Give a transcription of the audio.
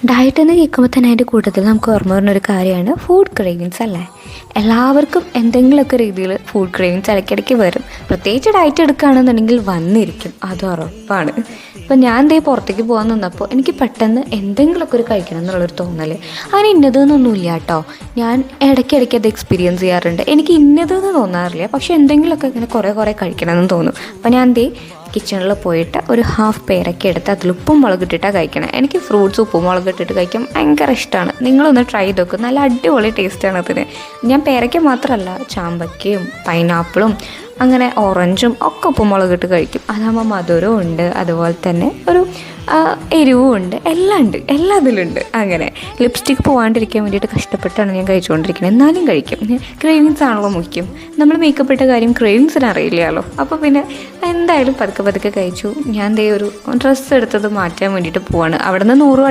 Diet എന്ന് കേൾക്കുമ്പോൾ തന്നെ അതിൻ്റെ കൂട്ടത്തിൽ നമുക്ക് ഓർമ്മ വരുന്നൊരു കാര്യമാണ് ഫുഡ് ക്രേവിങ്സ് അല്ലേ. എല്ലാവർക്കും എന്തെങ്കിലുമൊക്കെ രീതിയിൽ ഫുഡ് ക്രേവിങ്സ് ഇടയ്ക്കിടയ്ക്ക് വരും. പ്രത്യേകിച്ച് ഡയറ്റ് എടുക്കുകയാണെന്നുണ്ടെങ്കിൽ വന്നിരിക്കും, അത് ഉറപ്പാണ്. ഇപ്പം ഞാൻ ദേ പുറത്തേക്ക് പോകാൻ നിന്നപ്പോൾ എനിക്ക് പെട്ടെന്ന് എന്തെങ്കിലുമൊക്കെ ഒരു കഴിക്കണം എന്നുള്ളൊരു തോന്നൽ. അങ്ങനെ ഇന്നതെന്നൊന്നുമില്ല കേട്ടോ. ഞാൻ ഇടയ്ക്കിടയ്ക്ക് അത് എക്സ്പീരിയൻസ് ചെയ്യാറുണ്ട്. എനിക്ക് ഇന്നതെന്ന് തോന്നാറില്ല, പക്ഷേ എന്തെങ്കിലുമൊക്കെ ഇങ്ങനെ കുറേ കഴിക്കണമെന്ന് തോന്നും. അപ്പം ഞാൻ ദേ കിച്ചണിൽ പോയിട്ട് ഒരു ഹാഫ് പേരൊക്കെ എടുത്ത് അതിൽ ഉപ്പും മുളക് ഇട്ടിട്ടാണ് കഴിക്കണം. എനിക്ക് ഫ്രൂട്ട്സ് ഉപ്പും മുളക് ഇട്ടിട്ട് കഴിക്കാൻ ഭയങ്കര ഇഷ്ടമാണ്. നിങ്ങളൊന്ന് ട്രൈ ചെയ്ത് നോക്കും, നല്ല അടിപൊളി ടേസ്റ്റാണ് അതിന്. ഞാൻ പേരയ്ക്ക മാത്രമല്ല, ചാമ്പയ്ക്കയും പൈനാപ്പിളും അങ്ങനെ ഓറഞ്ചും ഒക്കെ ഉപ്പും മുളക് ഇട്ട് കഴിക്കും. അതാകുമ്പോൾ മധുരവും ഉണ്ട്, അതുപോലെ തന്നെ ഒരു എരിവും ഉണ്ട്, എല്ലാം ഉണ്ട്, എല്ലാ ഇതിലുണ്ട്. അങ്ങനെ ലിപ്സ്റ്റിക്ക് പോകാണ്ടിരിക്കാൻ വേണ്ടിയിട്ട് കഷ്ടപ്പെട്ടാണ് ഞാൻ കഴിച്ചുകൊണ്ടിരിക്കുന്നത്. എന്നാലും കഴിക്കും. ക്രേവിങ്സ് ആണല്ലോ മുഖ്യം. നമ്മൾ മേക്കപ്പ് ഇട്ട കാര്യം ക്രേവിങ്സിന് അറിയില്ലല്ലോ. അപ്പോൾ പിന്നെ എന്തായാലും പതുക്കെ കഴിച്ചു. ഞാൻ ദേ ഒരു ഡ്രസ്സ് എടുത്തത് മാറ്റാൻ വേണ്ടിയിട്ട് പോവാണ്. അവിടെ നിന്ന് 100